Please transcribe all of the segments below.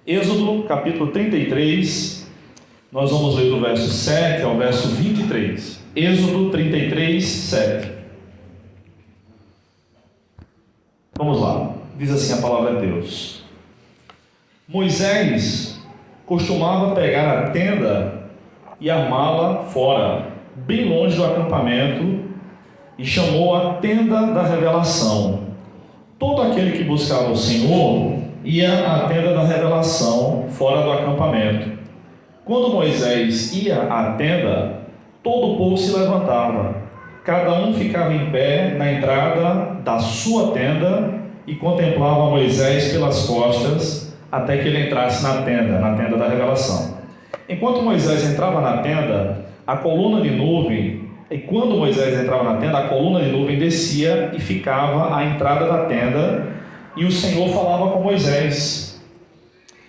Êxodo, capítulo 33, nós vamos ler do verso 7 ao verso 23. Êxodo 33, 7. Vamos lá, diz assim a palavra de Deus. Moisés costumava pegar a tenda e armá-la fora, bem longe do acampamento, e chamou a tenda da revelação. Todo aquele que buscava o Senhor ia à tenda da revelação fora do acampamento. Quando Moisés ia à tenda, todo o povo se levantava. Cada um ficava em pé na entrada da sua tenda e contemplava Moisés pelas costas até que ele entrasse na tenda da revelação. Enquanto Moisés entrava na tenda, a coluna de nuvem, e quando Moisés entrava na tenda, a coluna de nuvem descia e ficava à entrada da tenda, e o Senhor falava com Moisés.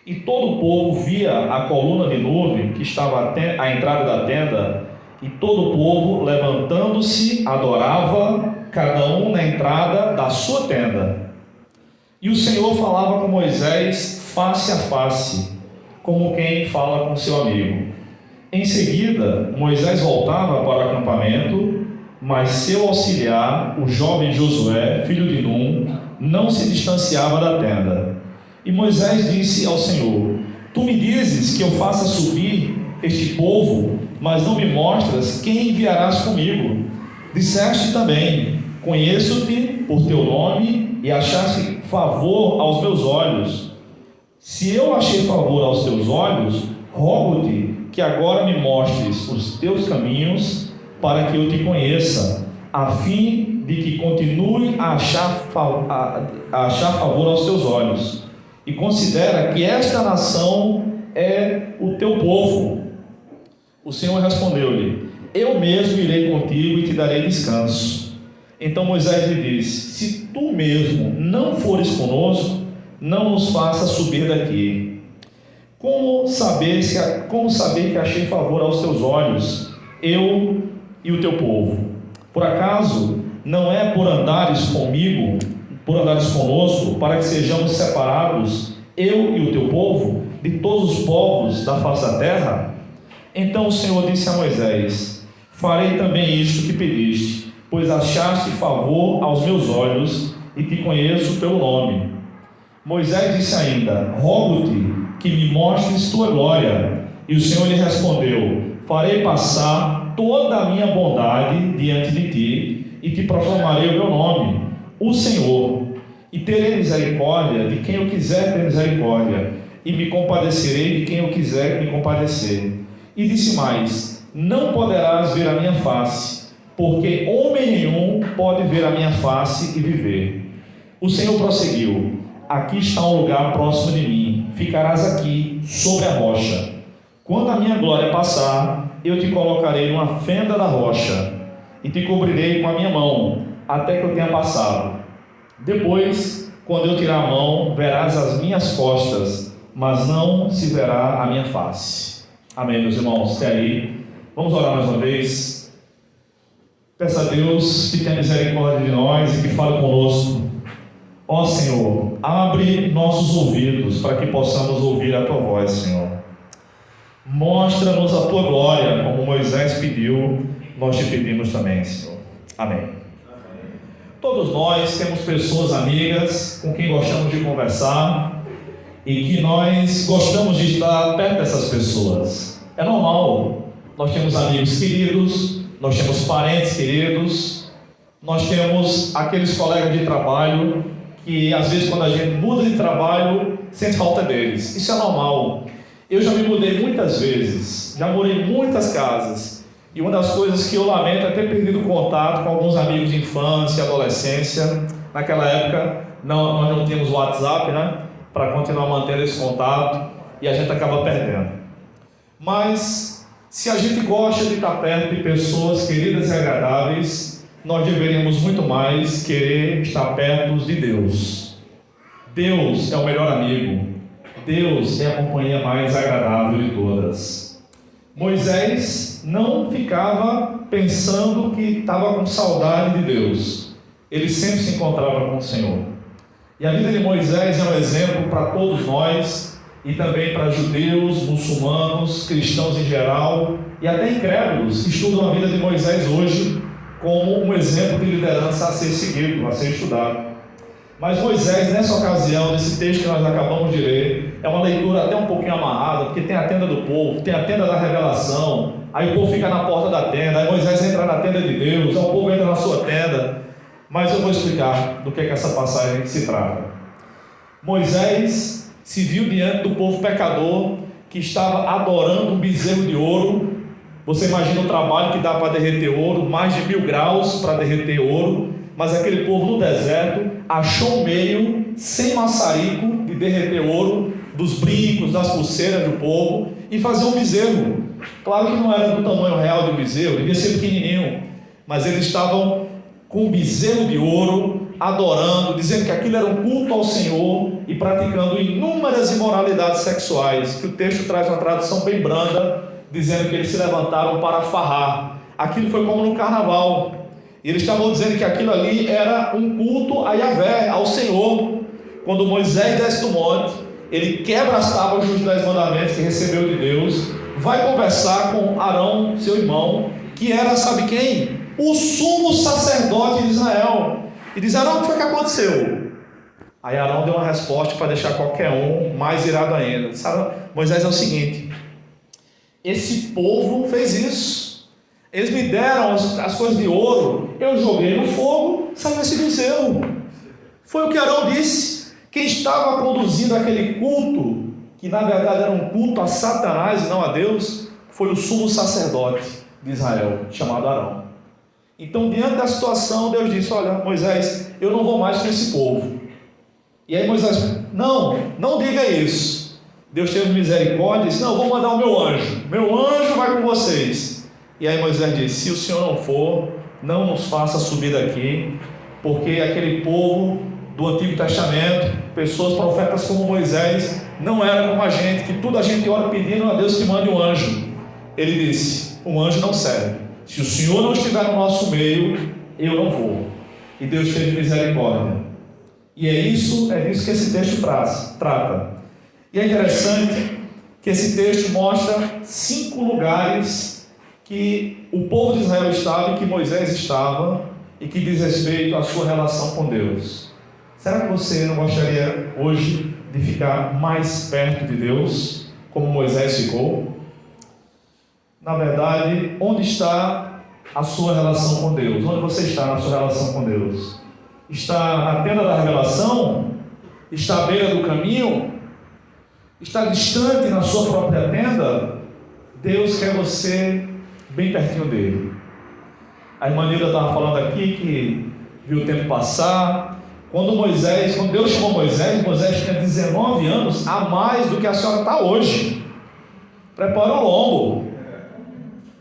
E todo o povo via a coluna de nuvem que estava à entrada da tenda, e todo o povo, levantando-se, adorava, cada um na entrada da sua tenda. E o Senhor falava com Moisés face a face, como quem fala com seu amigo. Em seguida, Moisés voltava para o acampamento, mas seu auxiliar, o jovem Josué, filho de Num, não se distanciava da tenda. E Moisés disse ao Senhor: Tu me dizes que eu faça subir este povo, mas não me mostras quem enviarás comigo. Disseste também: Conheço-te por teu nome e achaste favor aos meus olhos. Se eu achei favor aos teus olhos, rogo-te que agora me mostres os teus caminhos, para que eu te conheça, a fim de que continue a achar favor aos teus olhos. E considera que esta nação é o teu povo. O Senhor respondeu-lhe: Eu mesmo irei contigo e te darei descanso. Então Moisés lhe disse: Se tu mesmo não fores conosco, não nos faça subir daqui. Como saber que achei favor aos teus olhos, eu e o teu povo? Por acaso não é por andares conosco, para que sejamos separados, eu e o teu povo, de todos os povos da face da terra? Então o Senhor disse a Moisés: Farei também isto que pediste, pois achaste favor aos meus olhos e te conheço pelo nome. Moisés disse ainda: Rogo-te que me mostres tua glória. E o Senhor lhe respondeu: Farei passar toda a minha bondade diante de ti, e te proclamarei o meu nome, o Senhor, e terei misericórdia de quem eu quiser ter misericórdia, e me compadecerei de quem eu quiser me compadecer. E disse mais: Não poderás ver a minha face, porque homem nenhum pode ver a minha face e viver. O Senhor prosseguiu: Aqui está um lugar próximo de mim, ficarás aqui sobre a rocha. Quando a minha glória passar, eu te colocarei numa fenda da rocha e te cobrirei com a minha mão, até que eu tenha passado. Depois, quando eu tirar a mão, verás as minhas costas, mas não se verá a minha face. Amém, meus irmãos? Até aí. Vamos orar mais uma vez. Peça a Deus que tenha misericórdia de nós e que fale conosco. Ó Senhor, abre nossos ouvidos para que possamos ouvir a Tua voz, Senhor. Mostra-nos a Tua glória, como Moisés pediu, nós te pedimos também, Senhor. Amém. Todos nós temos pessoas amigas com quem gostamos de conversar e que nós gostamos de estar perto dessas pessoas. É normal, nós temos amigos queridos, nós temos parentes queridos, nós temos aqueles colegas de trabalho que às vezes quando a gente muda de trabalho, sente falta deles. Isso é normal. Eu já me mudei muitas vezes, já morei em muitas casas, e uma das coisas que eu lamento é ter perdido contato com alguns amigos de infância, adolescência. Naquela época, nós não tínhamos WhatsApp, né, para continuar mantendo esse contato, e a gente acaba perdendo. Mas, se a gente gosta de estar perto de pessoas queridas e agradáveis, nós deveríamos muito mais querer estar perto de Deus. Deus é o melhor amigo. Deus é a companhia mais agradável de todas. Moisés não ficava pensando que estava com saudade de Deus. Ele sempre se encontrava com o Senhor. E a vida de Moisés é um exemplo para todos nós e também para judeus, muçulmanos, cristãos em geral e até incrédulos que estudam a vida de Moisés hoje como um exemplo de liderança a ser seguido, a ser estudado. Mas Moisés, nessa ocasião, nesse texto que nós acabamos de ler, é uma leitura até um pouquinho amarrada, porque tem a tenda do povo, tem a tenda da revelação, aí o povo fica na porta da tenda, aí Moisés entra na tenda de Deus, aí o povo entra na sua tenda. Mas eu vou explicar do que essa passagem se trata. Moisés se viu diante do povo pecador que estava adorando um bezerro de ouro. Você imagina o trabalho que dá para derreter ouro, mais de 1000 graus para derreter ouro, mas aquele povo no deserto achou um meio, sem maçarico, de derreter ouro, dos brincos, das pulseiras do povo, e fazer um bezerro. Claro que não era do tamanho real do bezerro, devia ser pequenininho, mas eles estavam com um bezerro de ouro, adorando, dizendo que aquilo era um culto ao Senhor e praticando inúmeras imoralidades sexuais, que o texto traz uma tradução bem branda, dizendo que eles se levantaram para farrar. Aquilo foi como no carnaval. E eles estavam dizendo que aquilo ali era um culto a Yahvé, ao Senhor. Quando Moisés desce do monte, ele quebra as tábuas dos 10 mandamentos que recebeu de Deus, vai conversar com Arão, seu irmão, que era, sabe quem? O sumo sacerdote de Israel. E diz: Arão, o que foi que aconteceu? Aí Arão deu uma resposta para deixar qualquer um mais irado ainda. Disse: Moisés, é o seguinte, esse povo fez isso. Eles me deram as coisas de ouro, eu joguei no fogo, saiu esse bezerro. Foi o que Arão disse. Quem estava conduzindo aquele culto, que na verdade era um culto a Satanás e não a Deus, foi o sumo sacerdote de Israel, chamado Arão. Então, diante da situação, Deus disse: olha, Moisés, eu não vou mais com esse povo. E aí Moisés: não diga isso. Deus teve misericórdia e disse: não, eu vou mandar o meu anjo vai com vocês. E aí Moisés disse: se o Senhor não for, não nos faça subir daqui, porque aquele povo do Antigo Testamento, pessoas, profetas como Moisés, não era como a gente, que tudo a gente ora pedindo a Deus que mande um anjo. Ele disse: um anjo não serve. Se o Senhor não estiver no nosso meio, eu não vou. E Deus teve misericórdia. E é disso que esse texto trata. E é interessante que esse texto mostra 5 lugares que o povo de Israel estava e que Moisés estava, e que diz respeito à sua relação com Deus. Será que você não gostaria hoje de ficar mais perto de Deus, como Moisés ficou? Na verdade, onde está a sua relação com Deus? Onde você está na sua relação com Deus? Está na tenda da revelação? Está à beira do caminho? Está distante na sua própria tenda? Deus quer você bem pertinho dele. A irmã Nilda estava falando aqui que viu o tempo passar. Quando Deus chamou Moisés tinha 19 anos a mais do que a senhora está hoje. Prepara o lombo.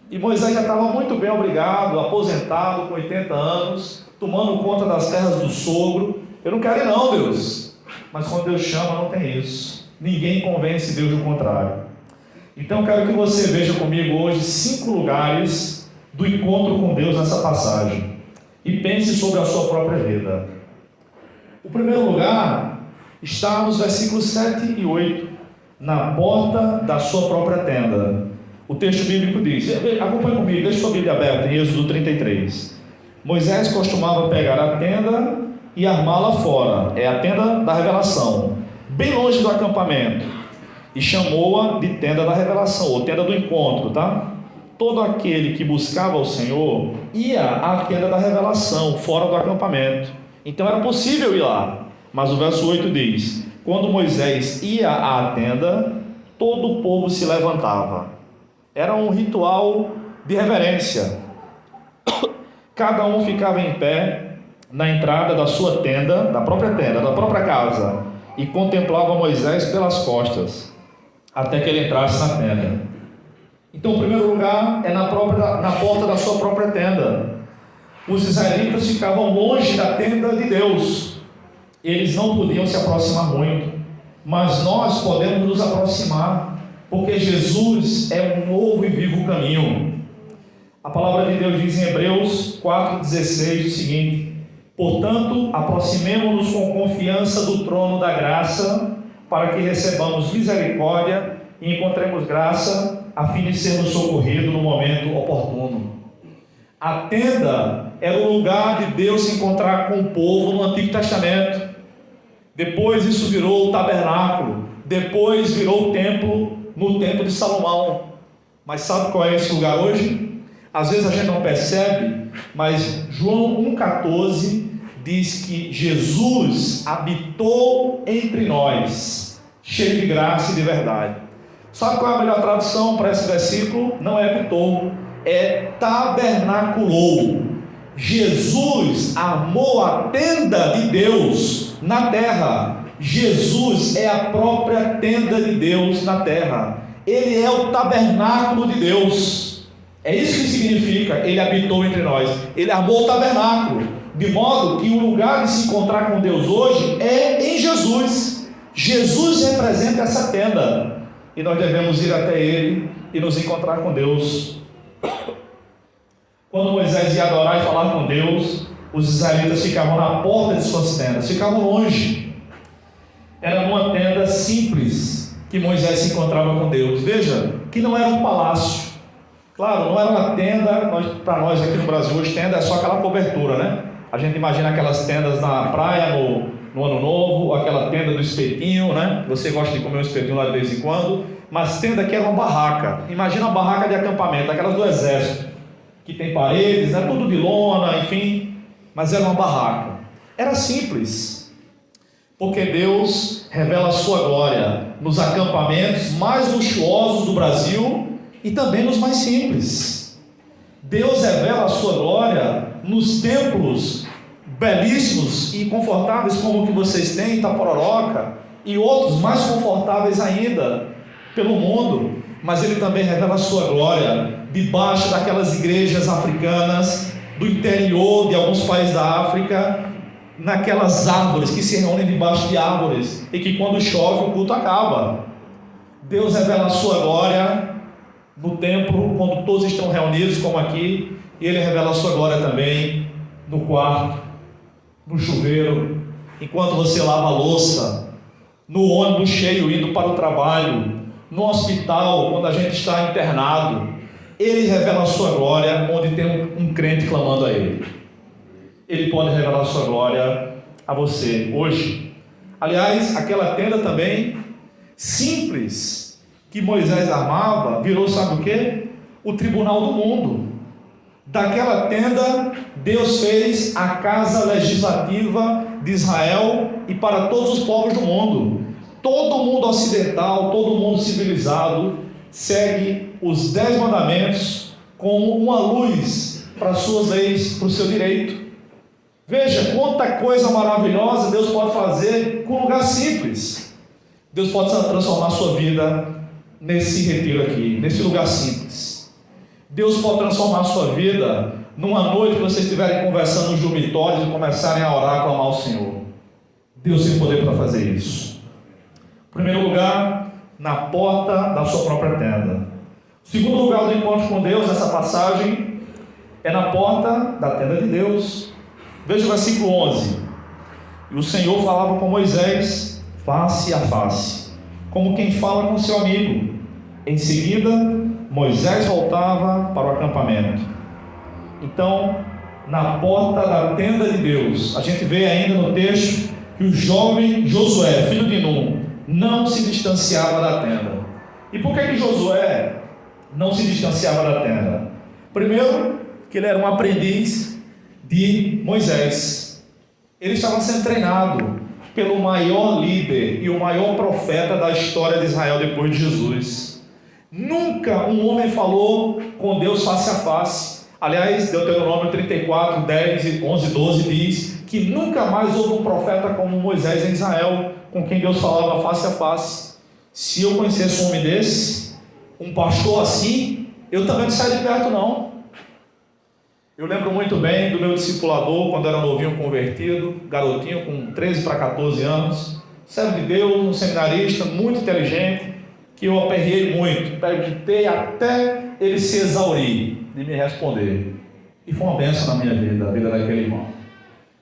E Moisés já estava muito bem, obrigado, aposentado, com 80 anos, tomando conta das terras do sogro. Eu não quero ir não, Deus. Mas quando Deus chama, não tem isso. Ninguém convence Deus do contrário. Então eu quero que você veja comigo hoje 5 lugares do encontro com Deus nessa passagem. E pense sobre a sua própria vida. O primeiro lugar está nos versículos 7 e 8, na porta da sua própria tenda. O texto bíblico diz, acompanhe comigo, deixe sua Bíblia aberta em Êxodo 33. Moisés costumava pegar a tenda e armá-la fora, é a tenda da revelação, bem longe do acampamento, e chamou-a de tenda da revelação, ou tenda do encontro, tá? Todo aquele que buscava o Senhor ia à tenda da revelação, fora do acampamento. Então era possível ir lá, mas o verso 8 diz, quando Moisés ia à tenda, todo o povo se levantava. Era um ritual de reverência. Cada um ficava em pé na entrada da sua tenda, da própria casa, e contemplava Moisés pelas costas, até que ele entrasse na tenda. Então, o primeiro lugar é na porta da sua própria tenda. Os israelitas ficavam longe da tenda de Deus. Eles não podiam se aproximar muito, mas nós podemos nos aproximar, porque Jesus é um novo e vivo caminho. A palavra de Deus diz em Hebreus 4,16 o seguinte: portanto, aproximemo-nos com confiança do trono da graça, para que recebamos misericórdia e encontremos graça, a fim de sermos socorridos no momento oportuno. A tenda era o lugar de Deus se encontrar com o povo no Antigo Testamento. Depois isso virou o tabernáculo. Depois virou o templo no tempo de Salomão. Mas sabe qual é esse lugar hoje? Às vezes a gente não percebe, mas João 1,14 diz que Jesus habitou entre nós, cheio de graça e de verdade. Sabe qual é a melhor tradução para esse versículo? Não é habitou, é tabernaculou. Jesus armou a tenda de Deus na terra. Jesus é a própria tenda de Deus na terra. Ele é o tabernáculo de Deus. É isso que significa, ele habitou entre nós. Ele armou o tabernáculo, de modo que o lugar de se encontrar com Deus hoje é em Jesus. Jesus representa essa tenda, e nós devemos ir até ele e nos encontrar com Deus. Quando Moisés ia adorar e falar com Deus, os israelitas ficavam na porta de suas tendas, ficavam longe. Era uma tenda simples que Moisés se encontrava com Deus. Veja que não era um palácio. Claro, não era uma tenda. Para nós aqui no Brasil hoje, tenda é só aquela cobertura, né? A gente imagina aquelas tendas na praia no Ano Novo, aquela tenda do espetinho, né? Você gosta de comer um espetinho lá de vez em quando. Mas tenda aqui era uma barraca. Imagina uma barraca de acampamento, aquelas do exército, que tem paredes, né? Tudo de lona, enfim. Mas era uma barraca. Era simples, porque Deus revela a sua glória nos acampamentos mais luxuosos do Brasil e também nos mais simples. Deus revela a sua glória nos templos belíssimos e confortáveis como o que vocês têm em Itapororoca, e outros mais confortáveis ainda pelo mundo. Mas ele também revela a sua glória debaixo daquelas igrejas africanas do interior de alguns países da África, naquelas árvores que se reúnem debaixo de árvores e que quando chove o culto acaba. Deus revela a sua glória no templo quando todos estão reunidos como aqui, e ele revela a sua glória também no quarto, no chuveiro, enquanto você lava a louça, no ônibus cheio indo para o trabalho, no hospital quando a gente está internado. Ele revela a sua glória onde tem um crente clamando a ele. Ele pode revelar a sua glória a você hoje. Aliás, aquela tenda também simples que Moisés armava virou, sabe o quê? O tribunal do mundo. Daquela tenda Deus fez a casa legislativa de Israel e para todos os povos do mundo. Todo mundo ocidental, todo mundo civilizado segue os 10 mandamentos como uma luz para as suas leis, para o seu direito. Veja quanta coisa maravilhosa Deus pode fazer com um lugar simples. Deus pode transformar a sua vida nesse retiro aqui, nesse lugar simples. Deus pode transformar a sua vida numa noite que vocês estiverem conversando nos dormitórios e começarem a orar, a clamar ao Senhor. Deus tem poder para fazer isso. Em primeiro lugar, na porta da sua própria tenda. O segundo lugar do encontro com Deus, nessa passagem, é na porta da tenda de Deus. Veja o versículo 11. E o Senhor falava com Moisés face a face, como quem fala com seu amigo. Em seguida, Moisés voltava para o acampamento. Então, na porta da tenda de Deus, a gente vê ainda no texto que o jovem Josué, filho de Nun, não se distanciava da tenda. E por que Josué não se distanciava da tenda? Primeiro, que ele era um aprendiz de Moisés. Ele estava sendo treinado pelo maior líder e o maior profeta da história de Israel depois de Jesus. Nunca um homem falou com Deus face a face. Aliás, Deuteronômio 34, 10, 11, 12 diz que nunca mais houve um profeta como Moisés em Israel, com quem Deus falava face a face. Se eu conhecesse um homem desse, um pastor assim, eu também não saio de perto não. Eu lembro muito bem do meu discipulador, quando era novinho convertido, garotinho com 13 para 14 anos, servo de Deus, um seminarista muito inteligente, que eu aperriei muito, perguntei até ele se exaurir de me responder. E foi uma bênção na minha vida, a vida daquele irmão.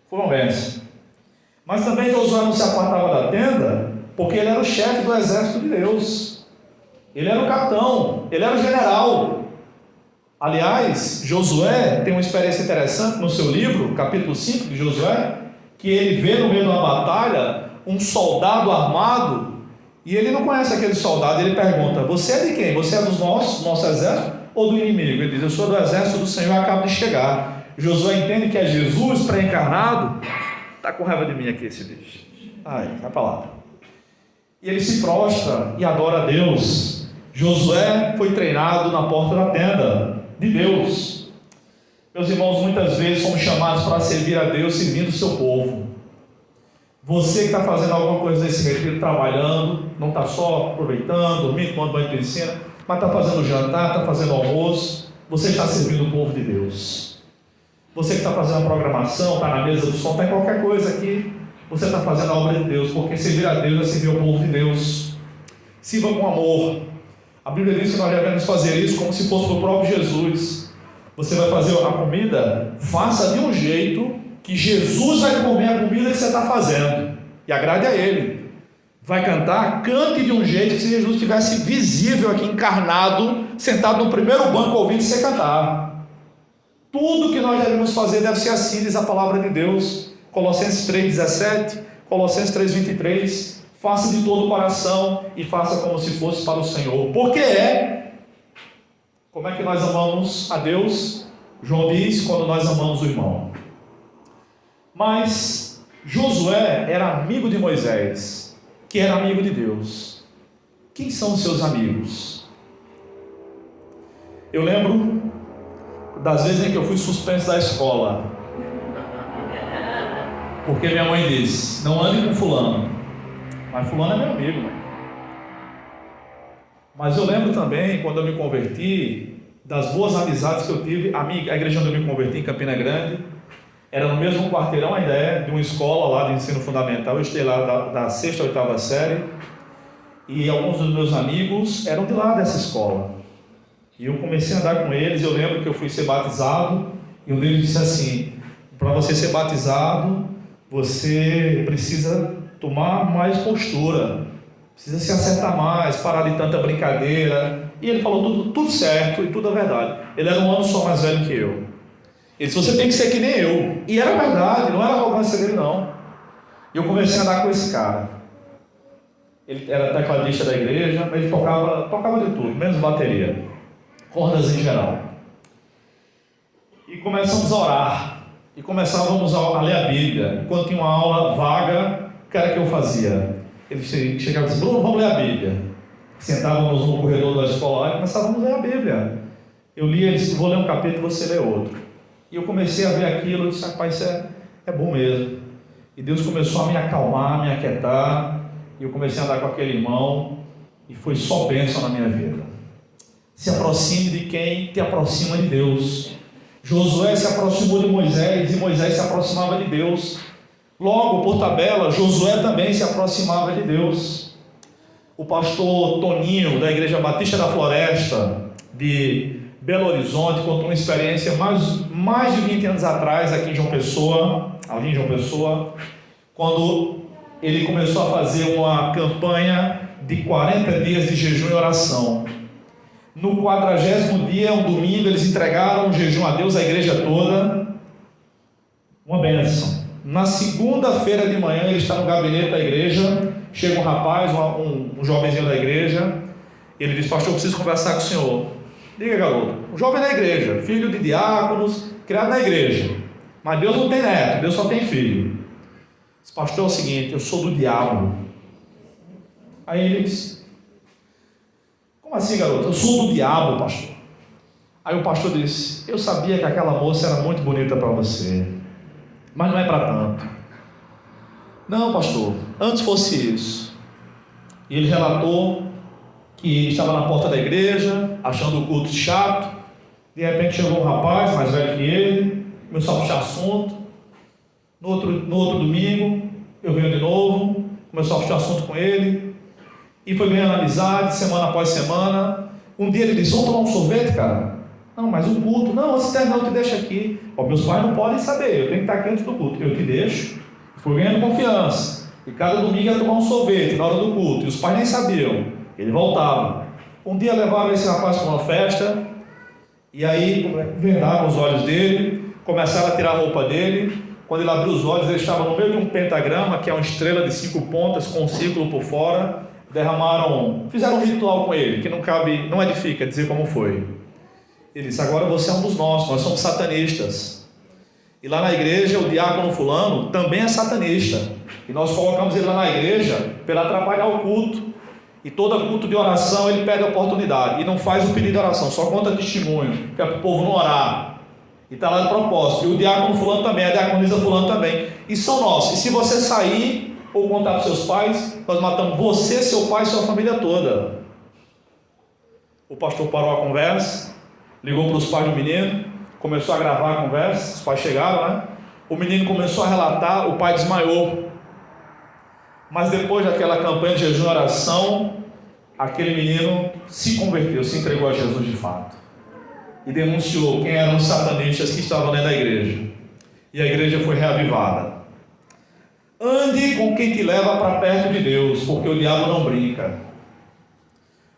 Foi uma bênção. Mas também Josué não se apartava da tenda, porque ele era o chefe do exército de Deus. Ele era o capitão, ele era o general. Aliás, Josué tem uma experiência interessante no seu livro, capítulo 5 de Josué, que ele vê no meio de uma batalha um soldado armado, e ele não conhece aquele soldado. Ele pergunta: você é de quem? Você é do nosso exército ou do inimigo? Ele diz: eu sou do exército do Senhor, acabo de chegar. Josué entende que é Jesus pré-encarnado. Está com raiva de mim aqui esse bicho. Ai, vai para lá. E ele se prostra e adora a Deus. Josué foi treinado na porta da tenda de Deus. Meus irmãos, muitas vezes somos chamados para servir a Deus servindo o seu povo. Você que está fazendo alguma coisa nesse retiro, trabalhando, não está só aproveitando, dormindo, tomando banho de piscina, mas está fazendo jantar, está fazendo almoço, você está servindo o povo de Deus. Você que está fazendo a programação, está na mesa do som, está em qualquer coisa aqui, você está fazendo a obra de Deus, porque servir a Deus é servir o povo de Deus. Sirva com amor. A Bíblia diz que nós devemos fazer isso como se fosse para o próprio Jesus. Você vai fazer a comida, faça de um jeito que Jesus vai comer a comida que você está fazendo e agrade a Ele. Vai cantar, cante de um jeito que se Jesus estivesse visível aqui, encarnado, sentado no primeiro banco ouvindo você cantar. Tudo que nós devemos fazer deve ser assim, diz a palavra de Deus. Colossenses 3,17, Colossenses 3,23. Faça de todo o coração e faça como se fosse para o Senhor. Porque como é que nós amamos a Deus? João diz: quando nós amamos o irmão. Mas Josué era amigo de Moisés, que era amigo de Deus. Quem são os seus amigos? Eu lembro das vezes em que eu fui suspenso da escola, porque minha mãe disse: não ande com fulano. Mas fulano é meu amigo, mãe. Mas eu lembro também, quando eu me converti, das boas amizades que eu tive. A igreja onde eu me converti, em Campina Grande, era no mesmo quarteirão, a ideia de uma escola lá de ensino fundamental. Eu estudei lá da 6ª à 8ª série, e alguns dos meus amigos eram de lá dessa escola, e eu comecei a andar com eles. Eu lembro que eu fui ser batizado, e um deles disse assim: para você ser batizado, você precisa tomar mais postura, precisa se acertar mais, parar de tanta brincadeira. E ele falou tudo certo e tudo é verdade. Ele era um ano só mais velho que eu. Ele disse: você tem que ser que nem eu. E era verdade, não era arrogância dele não. E eu comecei a andar com esse cara. Ele era tecladista da igreja, mas ele tocava de tudo, menos bateria, cordas em geral. E começamos a orar, e começávamos a ler a Bíblia. Quando tinha uma aula vaga, o que era que eu fazia? Ele chegava e disse: Bruno, vamos ler a Bíblia. Sentávamos no corredor da escola e começávamos a ler a Bíblia. Eu lia, ele disse: vou ler um capítulo, você lê outro. E eu comecei a ver aquilo, eu disse: rapaz, isso é bom mesmo. E Deus começou a me acalmar, me aquietar, e eu comecei a andar com aquele irmão, e foi só bênção na minha vida. Se aproxime de quem te aproxima de Deus. Josué se aproximou de Moisés, e Moisés se aproximava de Deus. Logo, por tabela, Josué também se aproximava de Deus. O pastor Toninho, da Igreja Batista da Floresta, de Belo Horizonte, contou uma experiência mais de 20 anos atrás, aqui em João Pessoa, quando ele começou a fazer uma campanha de 40 dias de jejum e oração. No 40º dia, um domingo, eles entregaram o jejum a Deus, a igreja toda. Uma bênção. Na segunda-feira de manhã, ele está no gabinete da igreja. Chega um rapaz, um jovenzinho da igreja. Ele diz: pastor, eu preciso conversar com o senhor. Diga, garoto. Um jovem da igreja, filho de diáconos, criado na igreja. Mas Deus não tem neto, Deus só tem filho. Diz: pastor, é o seguinte, eu sou do diabo. Aí ele diz: como assim, garoto? Eu sou do diabo, pastor. Aí o pastor disse: eu sabia que aquela moça era muito bonita para você, mas não é para tanto. Não, pastor, antes fosse isso. E ele relatou que estava na porta da igreja, achando o culto chato. De repente chegou um rapaz mais velho que ele, começou a puxar assunto. No outro domingo, eu venho de novo, começou a puxar assunto com ele. E foi ganhando amizade, semana após semana. Um dia ele disse: vamos tomar um sorvete, cara? Não, mas o culto. Não, antes de terminar, eu te deixo aqui. Ó, meus pais não podem saber, eu tenho que estar aqui antes do culto. Eu te deixo. Foi ganhando confiança. E cada domingo ia tomar um sorvete na hora do culto. E os pais nem sabiam. Ele voltava. Um dia levaram esse rapaz para uma festa. E aí vendaram os olhos dele. Começaram a tirar a roupa dele. Quando ele abriu os olhos, ele estava no meio de um pentagrama, que é uma estrela de 5 pontas com um círculo por fora. Fizeram um ritual com ele, que não edifica dizer como foi. Ele disse: agora você é um dos nossos, nós somos satanistas. E lá na igreja, o diácono fulano também é satanista. E nós colocamos ele lá na igreja para atrapalhar o culto. E todo culto de oração ele pede a oportunidade. E não faz o pedido de oração, só conta testemunho, que é para o povo não orar. E está lá de propósito. E o diácono fulano também, a diaconisa fulano também. E são nossos. E se você sair ou contar para seus pais, nós matamos você, seu pai e sua família toda. O pastor parou a conversa, ligou para os pais do menino, começou a gravar a conversa. Os pais chegaram, né? O menino começou a relatar, o pai desmaiou. Mas depois daquela campanha de jejum e oração, aquele menino se converteu, se entregou a Jesus de fato. E denunciou quem eram os satanistas que estavam dentro da igreja. E a igreja foi reavivada. Ande com quem te leva para perto de Deus, porque o diabo não brinca.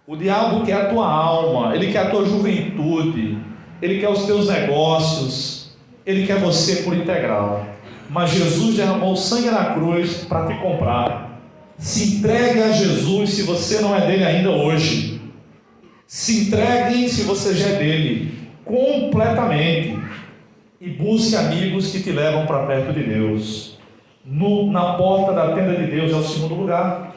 O diabo quer a tua alma, ele quer a tua juventude, ele quer os teus negócios, ele quer você por integral. Mas Jesus derramou sangue na cruz para te comprar. Se entregue a Jesus se você não é dele ainda hoje. Se entregue se você já é dele, completamente. E busque amigos que te levam para perto de Deus. Na porta da tenda de Deus é o segundo lugar.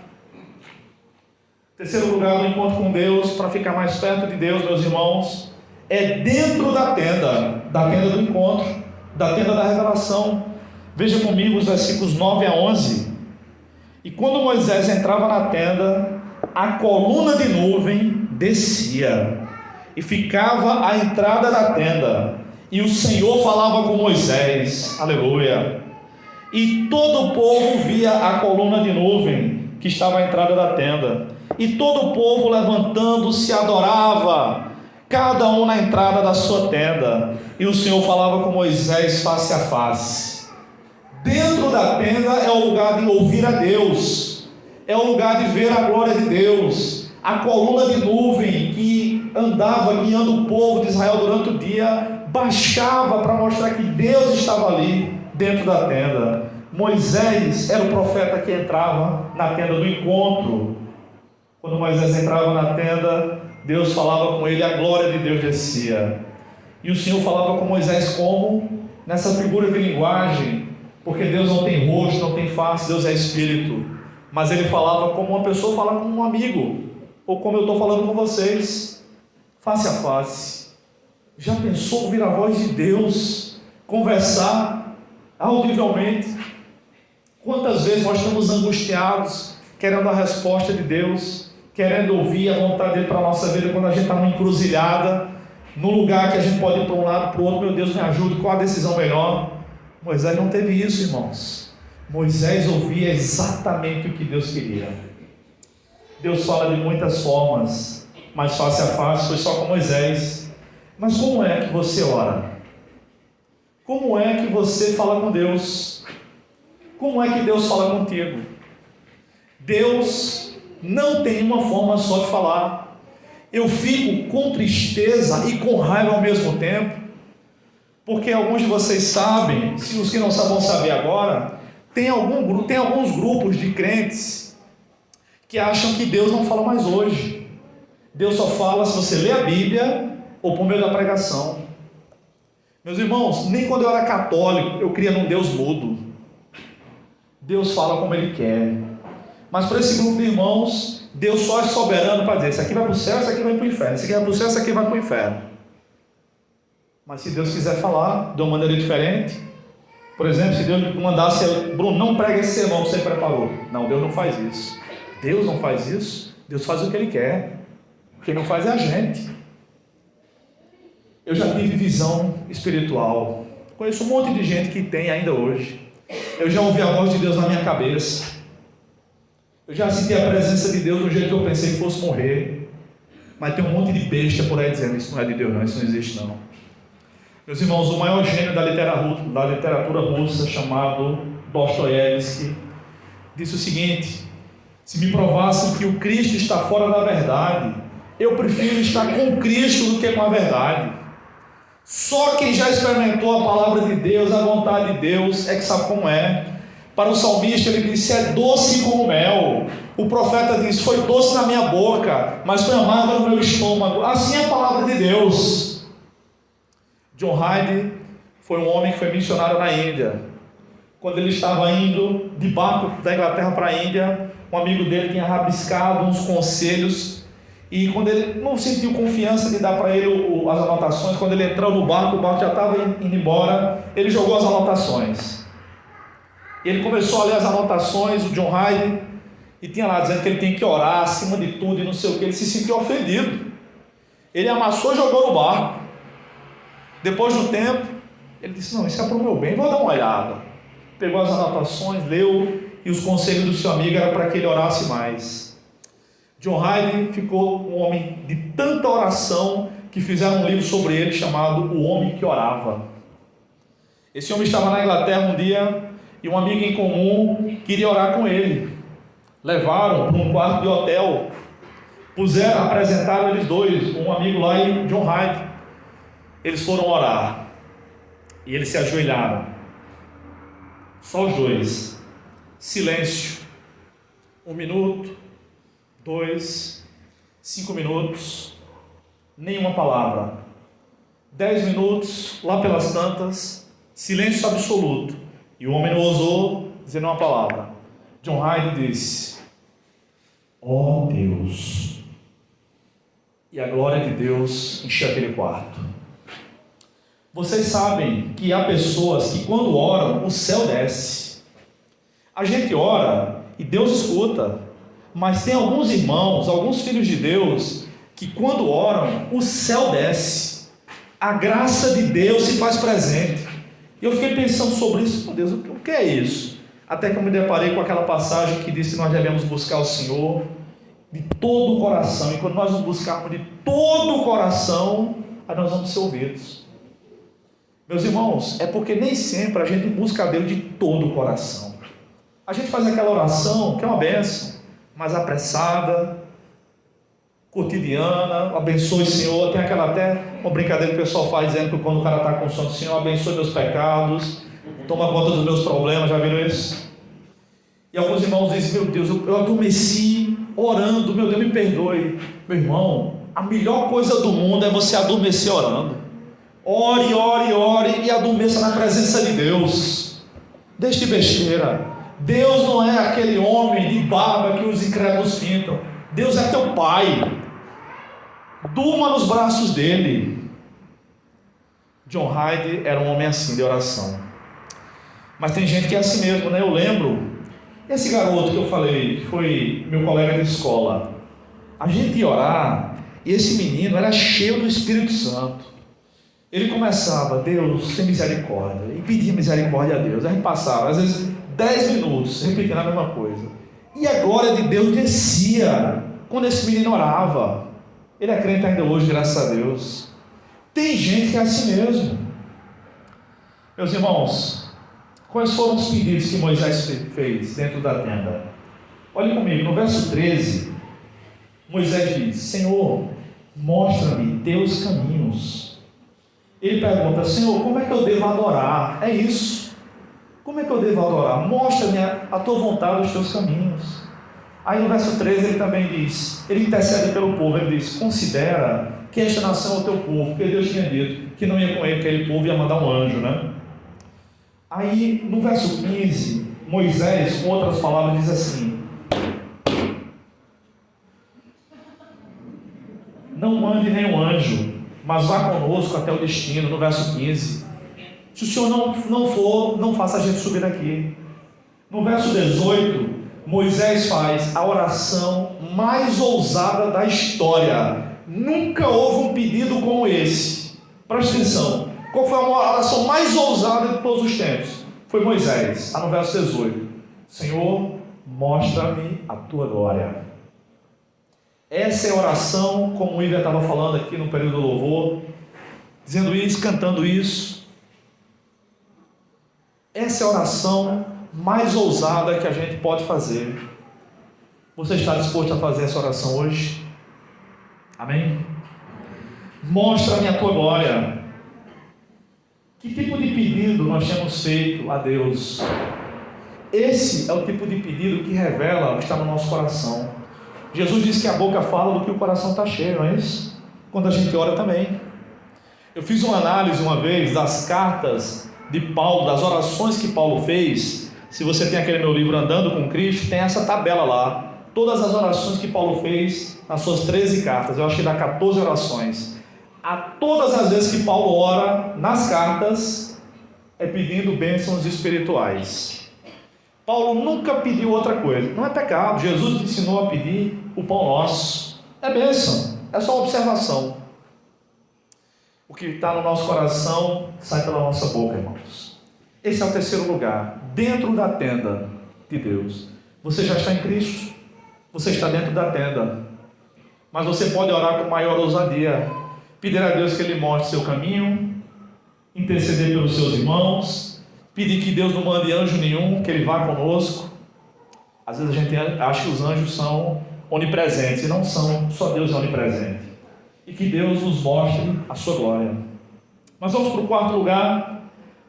Terceiro lugar do encontro com Deus, para ficar mais perto de Deus, meus irmãos, é dentro da tenda do encontro, da tenda da revelação. Veja comigo os versículos 9 a 11. E quando Moisés entrava na tenda, a coluna de nuvem descia e ficava à entrada da tenda, e o Senhor falava com Moisés, aleluia, e todo o povo via a coluna de nuvem que estava à entrada da tenda, e todo o povo levantando-se adorava, cada um na entrada da sua tenda, e o Senhor falava com Moisés face a face. Dentro da tenda é o lugar de ouvir a Deus, é o lugar de ver a glória de Deus. A coluna de nuvem que andava guiando o povo de Israel durante o dia, baixava para mostrar que Deus estava ali dentro da tenda. Moisés era o profeta que entrava na tenda do encontro. Quando Moisés entrava na tenda, Deus falava com ele, a glória de Deus descia. E o Senhor falava com Moisés como? Nessa figura de linguagem, porque Deus não tem rosto, não tem face, Deus é Espírito. Mas ele falava como uma pessoa fala com um amigo, ou como eu estou falando com vocês, face a face. Já pensou ouvir a voz de Deus, conversar audivelmente? Quantas vezes nós estamos angustiados, querendo a resposta de Deus, querendo ouvir a vontade dele para a nossa vida, quando a gente está numa encruzilhada, no lugar que a gente pode ir para um lado, para o outro, meu Deus me ajude, qual a decisão melhor? Moisés não teve isso, irmãos. Moisés ouvia exatamente o que Deus queria. Deus fala de muitas formas, mas face a face foi só com Moisés. Mas como é que você ora? Como é que você fala com Deus? Como é que Deus fala contigo? Deus não tem uma forma só de falar. Eu fico com tristeza e com raiva ao mesmo tempo, porque alguns de vocês sabem, se os que não sabem vão saber agora, tem alguns grupos de crentes que acham que Deus não fala mais hoje. Deus só fala se você lê a Bíblia ou por meio da pregação. Meus irmãos, nem quando eu era católico eu cria num Deus mudo. Deus fala como Ele quer. Mas para esse grupo de irmãos, Deus só é soberano para dizer: esse aqui vai para o céu, esse aqui vai para o inferno, esse aqui vai para o céu, esse aqui vai para o inferno. Mas se Deus quiser falar de uma maneira diferente, por exemplo, se Deus mandasse, Bruno, não prega esse sermão que você preparou. Não, Deus não faz isso. Deus não faz isso. Deus faz o que Ele quer. Quem não faz é a gente. Eu já tive visão espiritual. Conheço um monte de gente que tem ainda hoje. Eu já ouvi a voz de Deus na minha cabeça. Eu já senti a presença de Deus do jeito que eu pensei que fosse morrer. Mas tem um monte de besta por aí dizendo: isso não é de Deus não, isso não existe não. Meus irmãos, o maior gênio da literatura russa, chamado Dostoiévski, disse o seguinte: se me provassem que o Cristo está fora da verdade, eu prefiro estar com Cristo do que com a verdade. Só quem já experimentou a palavra de Deus, a vontade de Deus, é que sabe como é. Para o salmista ele disse: é doce como mel. O profeta disse: foi doce na minha boca, mas foi amargo no meu estômago. Assim é a palavra de Deus. John Hyde foi um homem que foi missionário na Índia. Quando ele estava indo de barco da Inglaterra para a Índia, um amigo dele tinha rabiscado uns conselhos, e quando ele não sentiu confiança de dar para ele as anotações, quando ele entrou no barco, o barco já estava indo embora, ele jogou as anotações. Ele começou a ler as anotações, o John Hyde, e tinha lá dizendo que ele tem que orar acima de tudo e não sei o que. Ele se sentiu ofendido. Ele amassou e jogou no barco. Depois de um tempo, ele disse: não, isso é para o meu bem, vou dar uma olhada. Pegou as anotações, leu, e os conselhos do seu amigo eram para que ele orasse mais. John Hyde ficou um homem de tanta oração que fizeram um livro sobre ele chamado O Homem que Orava. Esse homem estava na Inglaterra um dia e um amigo em comum queria orar com ele. Levaram para um quarto de hotel, apresentaram eles dois, um amigo lá e John Hyde. Eles foram orar e eles se ajoelharam, só os dois. Silêncio. 1 minuto, 2, 5 minutos, nenhuma palavra. 10 minutos, lá pelas tantas, silêncio absoluto. E o homem não ousou dizer uma palavra. John Hyde disse: ó Deus. E a glória de Deus encheu aquele quarto. Vocês sabem que há pessoas que quando oram, o céu desce. A gente ora e Deus escuta, mas tem alguns irmãos, alguns filhos de Deus, que quando oram, o céu desce. A graça de Deus se faz presente. E eu fiquei pensando sobre isso: meu Deus, o que é isso? Até que eu me deparei com aquela passagem que diz que nós devemos buscar o Senhor de todo o coração. E quando nós nos buscarmos de todo o coração, aí nós vamos ser ouvidos. Meus irmãos, é porque nem sempre a gente busca a Deus de todo o coração. A gente faz aquela oração que é uma bênção, mas apressada, cotidiana. Abençoe, Senhor. Tem aquela até uma brincadeira que o pessoal faz dizendo que quando o cara está com sono: Senhor, abençoe meus pecados, toma conta dos meus problemas. Já viram isso? E alguns irmãos dizem: meu Deus, eu adormeci orando, meu Deus, me perdoe. Meu irmão, a melhor coisa do mundo é você adormecer orando. Ore, ore, ore e adormeça na presença de Deus. Deixe de besteira. Deus não é aquele homem de barba que os incrédulos pintam. Deus é teu Pai. Durma nos braços dele. John Hyde era um homem assim, de oração. Mas tem gente que é assim mesmo, né? Eu lembro, esse garoto que eu falei, que foi meu colega de escola. A gente ia orar e esse menino era cheio do Espírito Santo. Ele começava: Deus, tem misericórdia, e pedia misericórdia a Deus. A gente passava, às vezes, 10 minutos repetindo a mesma coisa, e a glória de Deus descia quando esse menino orava. Ele é crente ainda hoje, graças a Deus. Tem gente que é assim mesmo. Meus irmãos, quais foram os pedidos que Moisés fez dentro da tenda? Olhe comigo, no verso 13, Moisés diz: Senhor, mostra-me teus caminhos. Ele pergunta: Senhor, como é que eu devo adorar? É isso. Como é que eu devo adorar? Mostra-me a tua vontade, os teus caminhos. Aí no verso 13 ele também diz, ele intercede pelo povo, ele diz: considera que esta nação é o teu povo, porque Deus tinha dito que não ia com ele, aquele povo ia mandar um anjo, né? Aí no verso 15, Moisés, com outras palavras, diz assim: não mande nenhum anjo, mas vá conosco até o destino. No verso 15, se o Senhor não for, não faça a gente subir daqui. No verso 18, Moisés faz a oração mais ousada da história. Nunca houve um pedido como esse. Presta atenção. Qual foi a oração mais ousada de todos os tempos? Foi Moisés. Está no verso 18. Senhor, mostra-me a tua glória. Essa é a oração, como o Iver estava falando aqui no período do louvor, dizendo isso, cantando isso. Essa é a oração mais ousada que a gente pode fazer. Você está disposto a fazer essa oração hoje? Amém? Mostra-me a tua glória. Que tipo de pedido nós temos feito a Deus? Esse é o tipo de pedido que revela o que está no nosso coração. Jesus disse que a boca fala do que o coração está cheio, não é isso? Quando a gente ora também. Eu fiz uma análise uma vez das cartas de Paulo, das orações que Paulo fez. Se você tem aquele meu livro Andando com Cristo, tem essa tabela lá. Todas as orações que Paulo fez nas suas 13 cartas. Eu acho que dá 14 orações. A todas as vezes que Paulo ora nas cartas, é pedindo bênçãos espirituais. Paulo nunca pediu outra coisa. Não é pecado. Jesus ensinou a pedir o pão nosso. É bênção. É só uma observação. O que está no nosso coração sai pela nossa boca, irmãos. Esse é o terceiro lugar. Dentro da tenda de Deus. Você já está em Cristo. Você está dentro da tenda. Mas você pode orar com maior ousadia. Pedir a Deus que Ele mostre seu caminho. Interceder pelos seus irmãos. Pedir que Deus não mande anjo nenhum, que Ele vá conosco. Às vezes a gente acha que os anjos são onipresentes. E não são. Só Deus é onipresente. E que Deus nos mostre a sua glória. Mas vamos para o quarto lugar.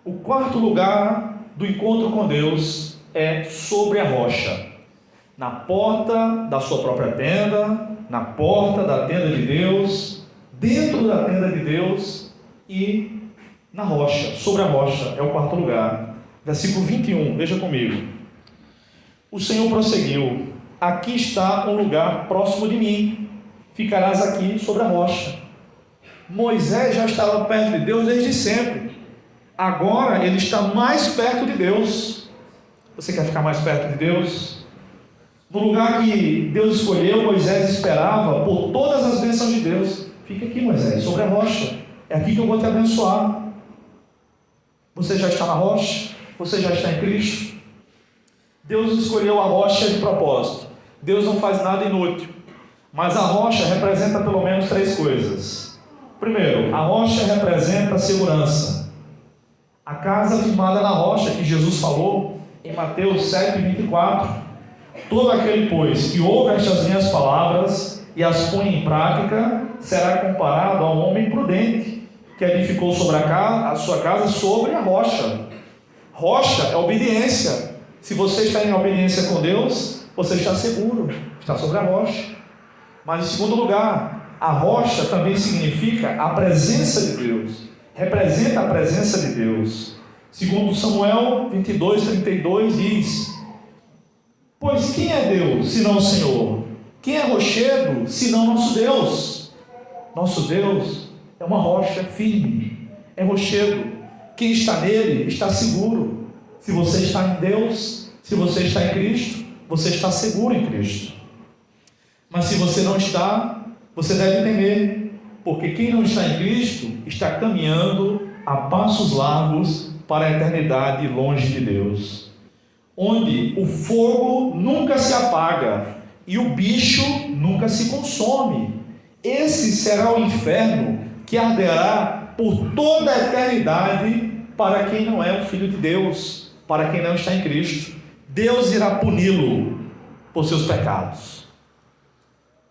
O quarto lugar do encontro com Deus é sobre a rocha. Na porta da sua própria tenda, na porta da tenda de Deus, dentro da tenda de Deus e na rocha, sobre a rocha, é o quarto lugar. Versículo 21, veja comigo. O Senhor prosseguiu: aqui está um lugar próximo de mim, ficarás aqui sobre a rocha. Moisés já estava perto de Deus desde sempre. Agora ele está mais perto de Deus. Você quer ficar mais perto de Deus? No lugar que Deus escolheu, Moisés esperava por todas as bênçãos de Deus. Fica aqui, Moisés, sobre a rocha. É aqui que eu vou te abençoar. Você já está na rocha? Você já está em Cristo? Deus escolheu a rocha de propósito. Deus não faz nada inútil. Mas a rocha representa pelo menos 3 coisas. Primeiro, a rocha representa a segurança. A casa firmada na rocha, que Jesus falou em Mateus 7:24. Todo aquele, pois, que ouve estas minhas palavras e as põe em prática, será comparado a um homem prudente, que edificou sobre a sua casa sobre a rocha. Rocha é obediência. Se você está em obediência com Deus, você está seguro, está sobre a rocha. Mas em segundo lugar, a rocha também significa a presença de Deus, representa a presença de Deus. Segundo Samuel 22:32 diz: pois quem é Deus, senão o Senhor? Quem é rochedo, senão nosso Deus? Nosso Deus é uma rocha firme, é rochedo. Quem está nele está seguro. Se você está em Deus, se você está em Cristo, você está seguro em Cristo. Mas se você não está, você deve temer, porque quem não está em Cristo está caminhando a passos largos para a eternidade longe de Deus, onde o fogo nunca se apaga e o bicho nunca se consome. Esse será o inferno que arderá por toda a eternidade para quem não é um filho de Deus, para quem não está em Cristo. Deus irá puni-lo por seus pecados.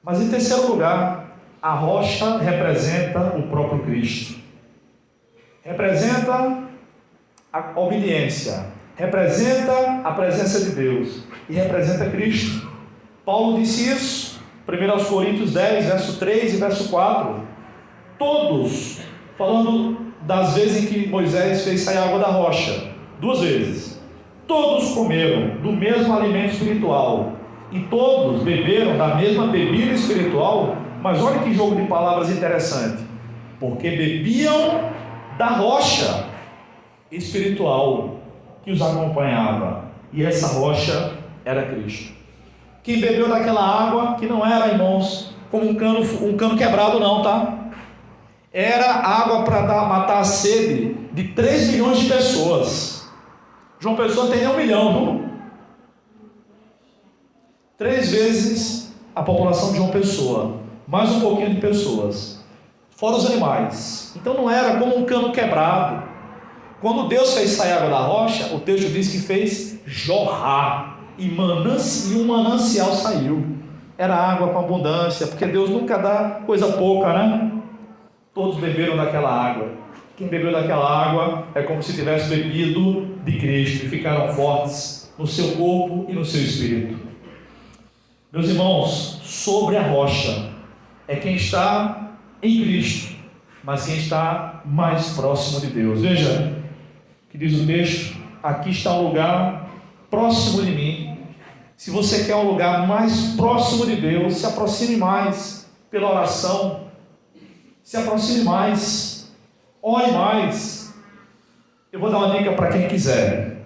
Mas em terceiro lugar, a rocha representa o próprio Cristo. Representa a obediência, representa a presença de Deus e representa Cristo. Paulo disse isso, 1 Coríntios 10, verso 3 e verso 4. Todos, falando das vezes em que Moisés fez sair água da rocha, 2 vezes. Todos comeram do mesmo alimento espiritual e todos beberam da mesma bebida espiritual. Mas olha que jogo de palavras interessante, porque bebiam da rocha espiritual que os acompanhava, e essa rocha era Cristo. Quem bebeu daquela água, que não era, irmãos, como um cano quebrado não, tá? Era água para matar a sede de 3 milhões de pessoas. João Pessoa tem nem 1 milhão, viu? 3 vezes a população de João Pessoa, mais um pouquinho de pessoas, fora os animais. Então não era como um cano quebrado. Quando Deus fez sair água da rocha, o texto diz que fez jorrar, e um manancial saiu. Era água com abundância, porque Deus nunca dá coisa pouca, né? Todos beberam daquela água. Quem bebeu daquela água é como se tivesse bebido de Cristo, e ficaram fortes no seu corpo e no seu espírito. Meus irmãos, sobre a rocha é quem está em Cristo, mas quem está mais próximo de Deus. Veja que diz o texto: aqui está um lugar próximo de mim. Se você quer um lugar mais próximo de Deus, se aproxime mais pela oração, se aproxime mais, ore mais. Eu vou dar uma dica para quem quiser.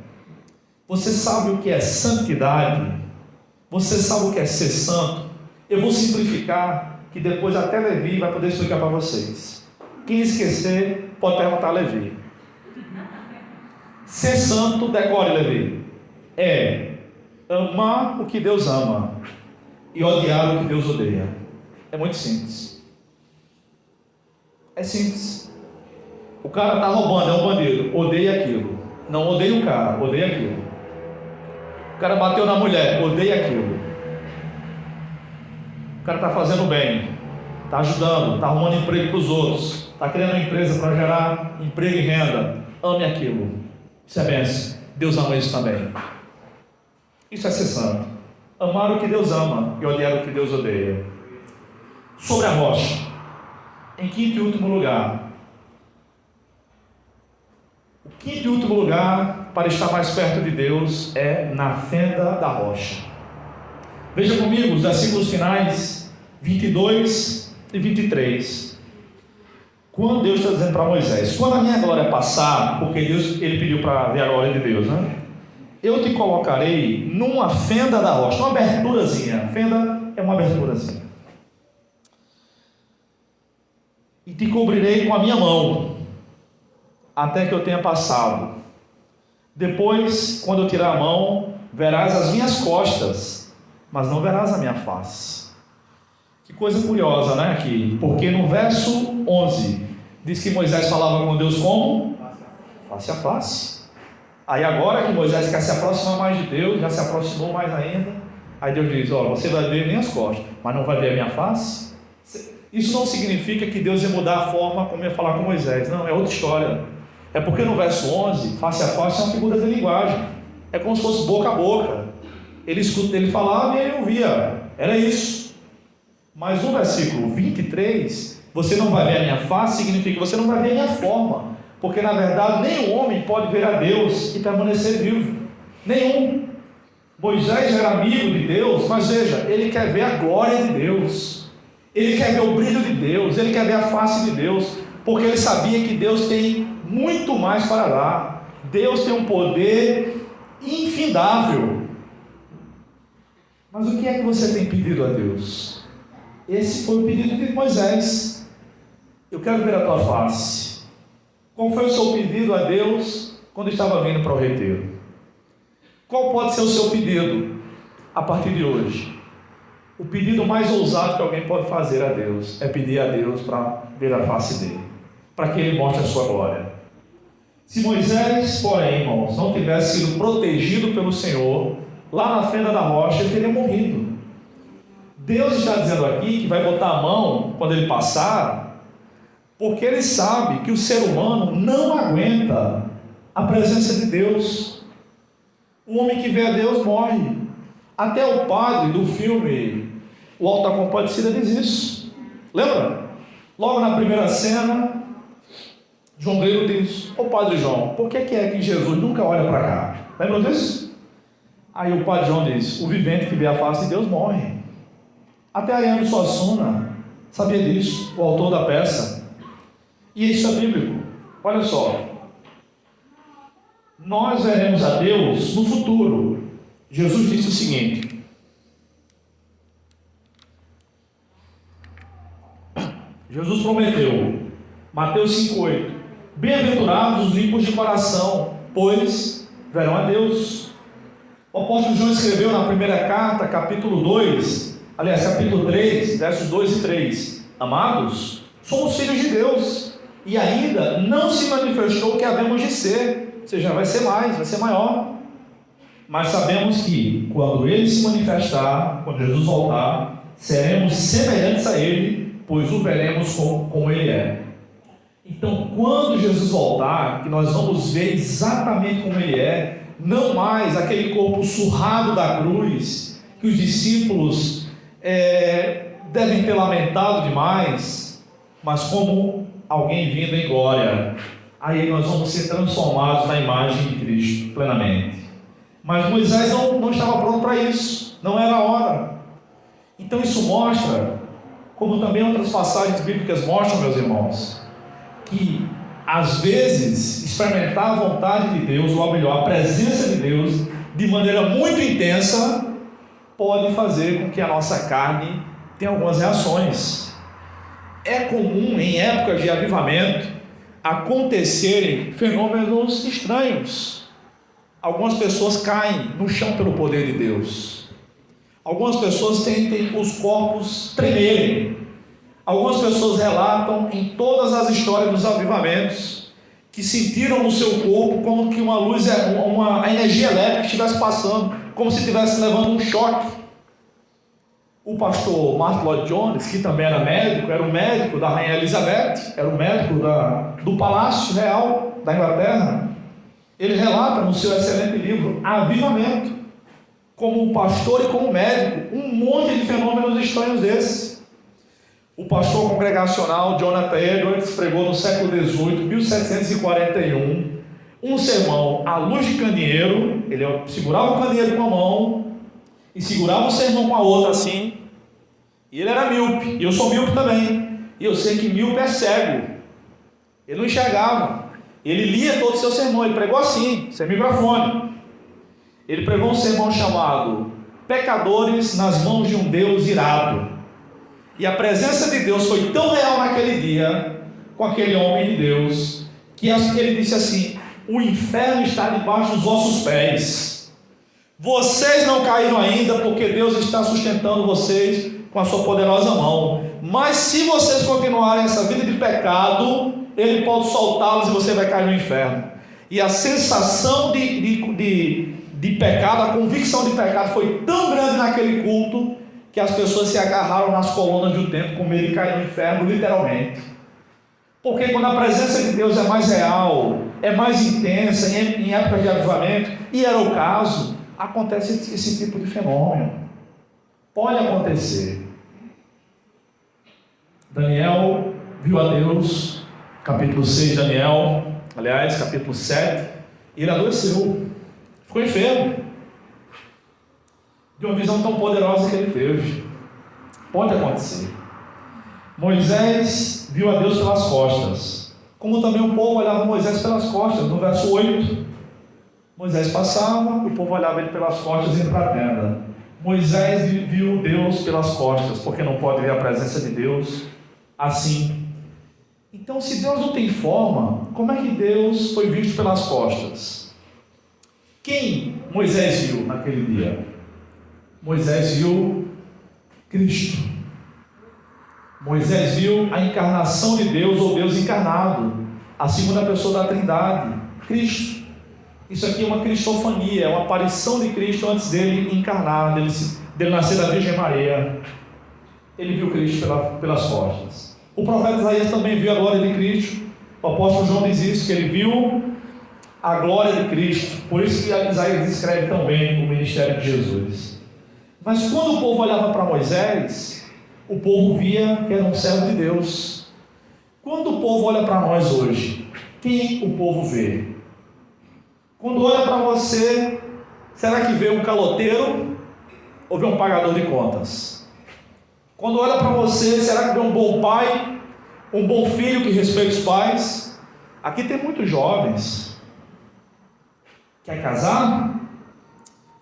Você sabe o que é santidade? Você sabe o que é ser santo? Eu vou simplificar, que depois até Levi vai poder explicar para vocês. Quem esquecer, pode perguntar a Levi. Ser santo, decore, Levi, é amar o que Deus ama e odiar o que Deus odeia. É muito simples. É simples. O cara está roubando, é um bandido, odeia aquilo. Não odeia o cara, odeia aquilo. O cara bateu na mulher, odeia aquilo. O cara está fazendo bem, está ajudando, está arrumando emprego para os outros, está criando uma empresa para gerar emprego e renda. Ame aquilo. Isso é bênção. Deus ama isso também. Isso é ser santo. Amar o que Deus ama e odiar o que Deus odeia. Sobre a rocha, em quinto e último lugar. O quinto e último lugar para estar mais perto de Deus é na fenda da rocha. Veja comigo os versículos finais 22 e 23. Quando Deus está dizendo para Moisés: quando a minha glória passar, porque Deus, ele pediu para ver a glória de Deus, né? Eu te colocarei numa fenda da rocha, uma aberturazinha. Fenda é uma aberturazinha. E te cobrirei com a minha mão, até que eu tenha passado. Depois, quando eu tirar a mão, verás as minhas costas, mas não verás a minha face. Que coisa curiosa, né? Aqui, porque no verso 11 diz que Moisés falava com Deus como? Face a face. Aí agora que Moisés quer se aproximar mais de Deus, já se aproximou mais ainda. Aí Deus diz: ó, você vai ver minhas costas, mas não vai ver a minha face. Isso não significa que Deus ia mudar a forma como ia falar com Moisés. Não, é outra história. É porque no verso 11, face a face é uma figura de linguagem. É como se fosse boca a boca. Ele falava e ele ouvia. Era isso. Mas no versículo 23, você não vai ver a minha face, significa que você não vai ver a minha forma. Porque na verdade nenhum homem pode ver a Deus e permanecer vivo. Nenhum. Moisés era amigo de Deus, mas veja, ele quer ver a glória de Deus. Ele quer ver o brilho de Deus, ele quer ver a face de Deus, porque ele sabia que Deus tem muito mais para dar. Deus tem um poder infindável. Mas o que é que você tem pedido a Deus? Esse foi o pedido de Moisés. Eu quero ver a tua face. Qual foi o seu pedido a Deus quando estava vindo para o reteiro? Qual pode ser o seu pedido a partir de hoje? O pedido mais ousado que alguém pode fazer a Deus é pedir a Deus para ver a face dele, para que ele mostre a sua glória. Se Moisés, porém, irmãos, não tivesse sido protegido pelo Senhor, lá na fenda da rocha, ele teria morrido. Deus está dizendo aqui que vai botar a mão quando ele passar, porque ele sabe que o ser humano não aguenta a presença de Deus. O homem que vê a Deus morre. Até o padre do filme O Auto da Compadecida diz isso. Lembra? Logo na primeira cena, João Grilo diz: ô Padre João, por que é que Jesus nunca olha para cá? Lembra disso? Aí o Padre João diz: o vivente que vê a face de Deus morre. Até Ariano Suassuna sabia disso, o autor da peça. E isso é bíblico. Olha só, nós veremos a Deus no futuro. Jesus disse o seguinte: Jesus prometeu, Mateus 5,8: bem-aventurados os limpos de coração, pois verão a Deus. O apóstolo João escreveu na primeira carta, capítulo 2, aliás, capítulo 3, versos 2 e 3: amados, somos filhos de Deus, e ainda não se manifestou o que havemos de ser, ou seja, vai ser mais, vai ser maior. Mas sabemos que quando Ele se manifestar, quando Jesus voltar, seremos semelhantes a Ele, pois o veremos como Ele é. Então, quando Jesus voltar, que nós vamos ver exatamente como Ele é, não mais aquele corpo surrado da cruz, que os discípulos devem ter lamentado demais, mas como alguém vindo em glória. Aí nós vamos ser transformados na imagem de Cristo plenamente. Mas Moisés não estava pronto para isso, não era a hora. Então isso mostra, como também outras passagens bíblicas mostram, meus irmãos, que às vezes experimentar a vontade de Deus, ou melhor, a presença de Deus, de maneira muito intensa, pode fazer com que a nossa carne tenha algumas reações. É comum em épocas de avivamento acontecerem fenômenos estranhos. Algumas pessoas caem no chão pelo poder de Deus. Algumas pessoas sentem os corpos tremerem. Algumas pessoas relatam em todas as histórias dos avivamentos que sentiram no seu corpo como que uma luz, a energia elétrica estivesse passando, como se estivesse levando um choque. O pastor Martyn Lloyd-Jones, que também era o médico da Rainha Elizabeth, era o médico do Palácio Real da Inglaterra. Ele relata no seu excelente livro Avivamento, como pastor e como médico, um monte de fenômenos estranhos desses. O pastor congregacional Jonathan Edwards pregou no século XVIII, 1741, um sermão à luz de candeeiro. Ele segurava o candeeiro com a mão e segurava o sermão com a outra assim. E ele era míope, e eu sou míope também. E eu sei que míope é cego. Ele não enxergava. Ele lia todo o seu sermão, ele pregou assim, sem microfone. Ele pregou um sermão chamado Pecadores nas mãos de um Deus irado. E a presença de Deus foi tão real naquele dia, com aquele homem de Deus, que ele disse assim: o inferno está debaixo dos vossos pés. Vocês não caíram ainda, porque Deus está sustentando vocês com a sua poderosa mão. Mas se vocês continuarem essa vida de pecado, Ele pode soltá-los e você vai cair no inferno. E a sensação de pecado, a convicção de pecado foi tão grande naquele culto, que as pessoas se agarraram nas colunas do templo com medo de cair no inferno, literalmente. Porque quando a presença de Deus é mais real, é mais intensa, em épocas de avivamento, e era o caso, acontece esse tipo de fenômeno. Pode acontecer. Daniel viu a Deus, capítulo 6 de Daniel, aliás, capítulo 7, e ele adoeceu, ficou enfermo, de uma visão tão poderosa que ele teve. Pode acontecer. Moisés viu a Deus pelas costas, como também o povo olhava Moisés pelas costas. No verso 8, Moisés passava, o povo olhava ele pelas costas indo para a tenda. Moisés viu Deus pelas costas, porque não pode ver a presença de Deus assim. Então, se Deus não tem forma, como é que Deus foi visto pelas costas? Quem Moisés viu naquele dia? Moisés viu Cristo. Moisés viu a encarnação de Deus, ou Deus encarnado, a segunda pessoa da Trindade, Cristo. Isso aqui é uma cristofania, é uma aparição de Cristo antes dele encarnar, dele nascer da Virgem Maria. Ele viu Cristo pelas costas. O profeta Isaías também viu a glória de Cristo. O apóstolo João diz isso, que ele viu a glória de Cristo. Por isso que Isaías descreve tão bem o ministério de Jesus. Mas quando o povo olhava para Moisés, o povo via que era um servo de Deus. Quando o povo olha para nós hoje, quem o povo vê? Quando olha para você, será que vê um caloteiro ou vê um pagador de contas? Quando olha para você, será que vê um bom pai, um bom filho que respeita os pais? Aqui tem muitos jovens. Quer casar?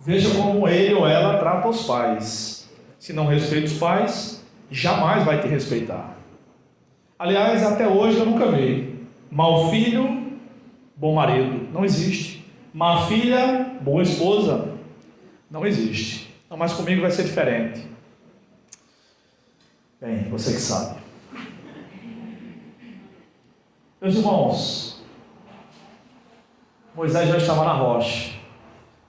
Veja como ele ou ela trata os pais. Se não respeita os pais, jamais vai te respeitar. Aliás, até hoje eu nunca vi mau filho, bom marido. Não existe. Má filha, boa esposa. Não existe. Não, mas comigo vai ser diferente. Bem, você que sabe. Meus irmãos, Moisés já estava na rocha,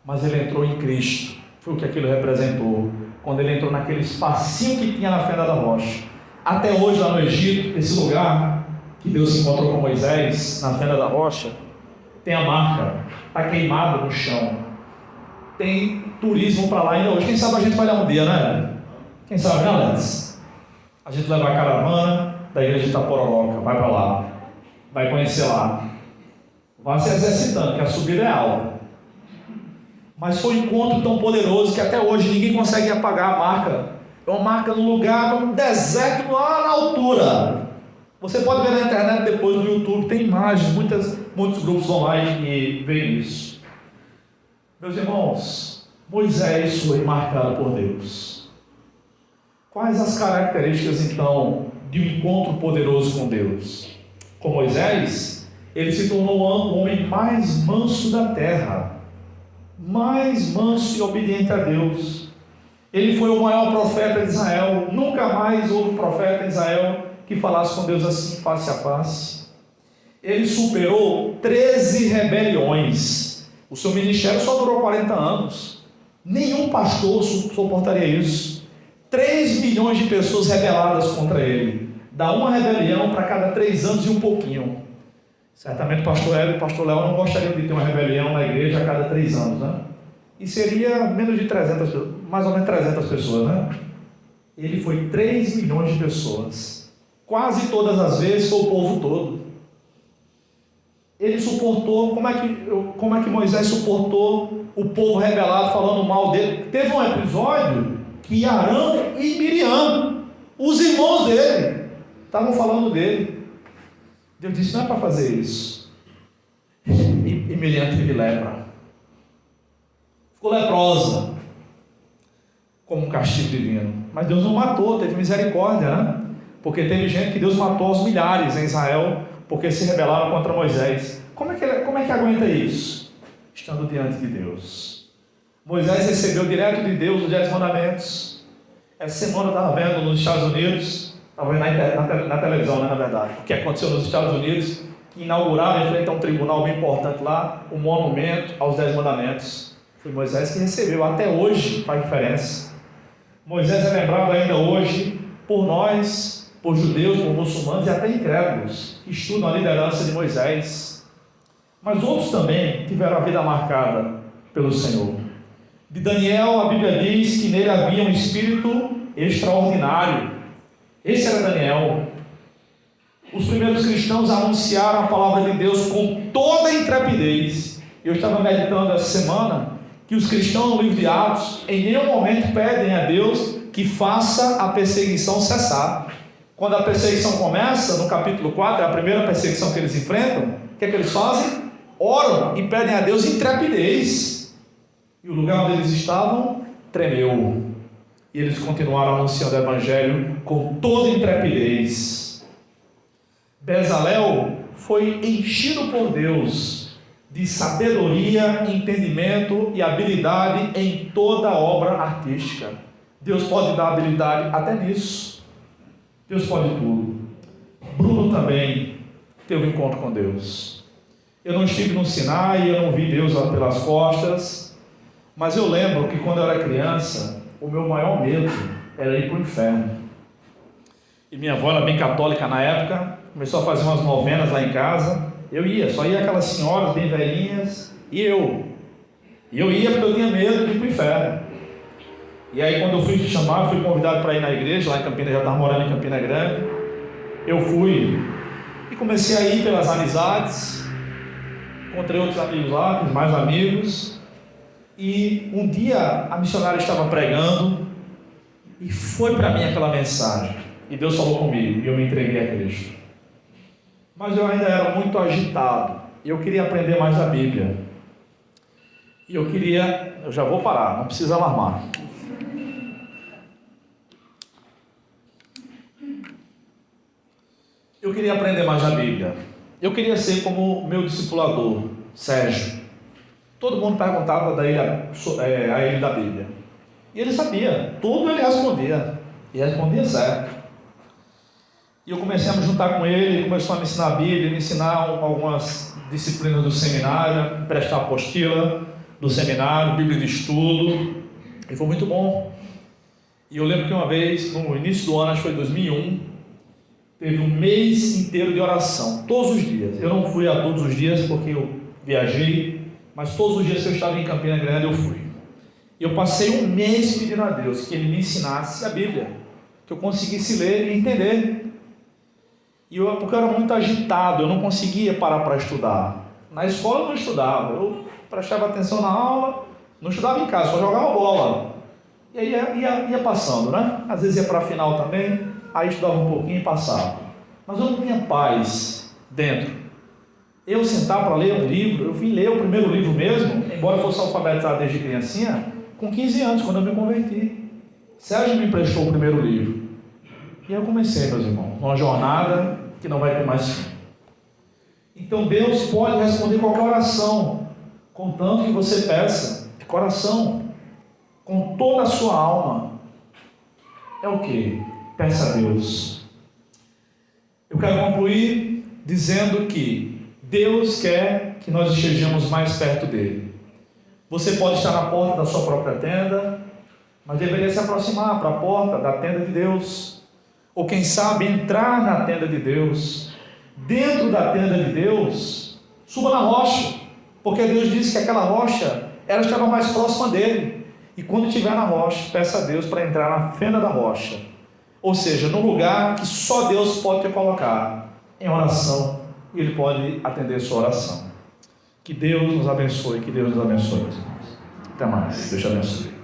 mas ele entrou em Cristo. Foi o que aquilo representou, quando ele entrou naquele espacinho que tinha na fenda da rocha. Até hoje, lá no Egito, esse lugar que Deus se encontrou com Moisés, na fenda da rocha, tem a marca, está queimado no chão. Tem turismo para lá ainda hoje. Quem sabe a gente vai lá um dia, né? Quem sabe, né, Alex? A gente leva a caravana da igreja de Itapororoca, vai para lá, vai conhecer lá, vai se exercitando, que a subida é alta. Mas foi um encontro tão poderoso que até hoje ninguém consegue apagar a marca. É uma marca no lugar, num deserto lá na altura. Você pode ver na internet depois no YouTube, tem imagens, muitos grupos online que veem isso. Meus irmãos, Moisés foi marcado por Deus. Quais as características então de um encontro poderoso com Deus? Com Moisés, ele se tornou o homem mais manso da terra, mais manso e obediente a Deus. Ele foi o maior profeta de Israel. Nunca mais houve profeta em Israel que falasse com Deus assim, face a face. Ele superou 13 rebeliões. O seu ministério só durou 40 anos. Nenhum pastor suportaria isso. 3 milhões de pessoas rebeladas contra ele. Dá uma rebelião para cada 3 anos e um pouquinho. Certamente o pastor Hélio e o pastor Léo não gostariam de ter uma rebelião na igreja a cada 3 anos, né? E seria menos de 300 pessoas, mais ou menos 300 pessoas, né? Ele foi 3 milhões de pessoas. Quase todas as vezes foi o povo todo. Ele suportou, como é que Moisés suportou o povo rebelado falando mal dele? Teve um episódio que Arão e Miriam, os irmãos dele, estavam falando dele. Deus disse, não é para fazer isso. E Miriam teve lepra. Ficou leprosa, como um castigo divino. Mas Deus não matou, teve misericórdia, né? Porque teve gente que Deus matou aos milhares em Israel, porque se rebelaram contra Moisés. Como é que aguenta isso? Estando diante de Deus. Moisés recebeu direto de Deus os 10 mandamentos. Essa semana eu estava vendo nos Estados Unidos, estava vendo na televisão, né, na verdade, o que aconteceu nos Estados Unidos, que inauguraram em frente a um tribunal bem importante lá, o monumento aos 10 mandamentos. Foi Moisés que recebeu, até hoje faz diferença. Moisés é lembrado ainda hoje por nós, por judeus, por muçulmanos e até incrédulos que estudam a liderança de Moisés. Mas outros também tiveram a vida marcada pelo Senhor. De Daniel, a Bíblia diz que nele havia um espírito extraordinário. Esse era Daniel. Os primeiros cristãos anunciaram a palavra de Deus com toda a intrepidez. Eu estava meditando essa semana que os cristãos no livro de Atos em nenhum momento pedem a Deus que faça a perseguição cessar. Quando a perseguição começa, no capítulo 4, é a primeira perseguição que eles enfrentam, o que é que eles fazem? Oram e pedem a Deus intrepidez. E o lugar onde eles estavam tremeu. E eles continuaram anunciando o Evangelho com toda intrepidez. Bezalel foi enchido por Deus de sabedoria, entendimento e habilidade em toda a obra artística. Deus pode dar habilidade até nisso. Deus pode tudo. Bruno também teve um encontro com Deus. Eu não estive no Sinai, eu não vi Deus lá pelas costas, mas eu lembro que quando eu era criança, o meu maior medo era ir para o inferno. E minha avó era bem católica na época, começou a fazer umas novenas lá em casa. Eu ia, só ia aquelas senhoras bem velhinhas, e eu ia porque eu tinha medo de ir para o inferno. E aí quando eu fui chamado, fui convidado para ir na igreja, lá em Campina, já estava morando em Campina Grande. Eu fui e comecei a ir pelas amizades, encontrei outros amigos lá, fiz mais amigos. E um dia a missionária estava pregando e foi para mim aquela mensagem. E Deus falou comigo e eu me entreguei a Cristo. Mas eu ainda era muito agitado e eu queria aprender mais a Bíblia. E eu já vou parar, não precisa alarmar. Eu queria aprender mais a Bíblia. Eu queria ser como meu discipulador, Sérgio. Todo mundo perguntava a ele da Bíblia. E ele sabia, tudo ele respondia. E respondia certo. E eu comecei a me juntar com ele, ele começou a me ensinar a Bíblia, me ensinar algumas disciplinas do seminário, prestar apostila do seminário, Bíblia de estudo, e foi muito bom. E eu lembro que uma vez, no início do ano, acho que foi 2001, teve um mês inteiro de oração, todos os dias. Eu não fui a todos os dias porque eu viajei, mas todos os dias que eu estava em Campina Grande eu fui. E eu passei um mês pedindo a Deus que Ele me ensinasse a Bíblia, que eu conseguisse ler e entender. Porque eu era muito agitado, eu não conseguia parar para estudar. Na escola eu não estudava, eu prestava atenção na aula, não estudava em casa, só jogava bola. E aí ia passando, né? Às vezes ia para a final também, aí estudava um pouquinho e passava. Mas eu não tinha paz dentro. Eu sentar para ler um livro, eu vim ler o primeiro livro mesmo, embora eu fosse alfabetizado desde criancinha, com 15 anos, quando eu me converti. Sérgio me emprestou o primeiro livro. E eu comecei, meus irmãos, uma jornada que não vai ter mais fim. Então Deus pode responder qualquer oração, contanto que você peça de coração, com toda a sua alma. É o que? Peça a Deus. Eu quero concluir dizendo que Deus quer que nós estejamos mais perto dele. Você pode estar na porta da sua própria tenda, mas deveria se aproximar para a porta da tenda de Deus. Ou quem sabe entrar na tenda de Deus. Dentro da tenda de Deus, suba na rocha, porque Deus disse que aquela rocha, ela estava mais próxima dele. E quando estiver na rocha, peça a Deus para entrar na fenda da rocha. Ou seja, no lugar que só Deus pode te colocar, em oração, e Ele pode atender a sua oração. Que Deus nos abençoe, que Deus nos abençoe. Até mais, Deus te abençoe.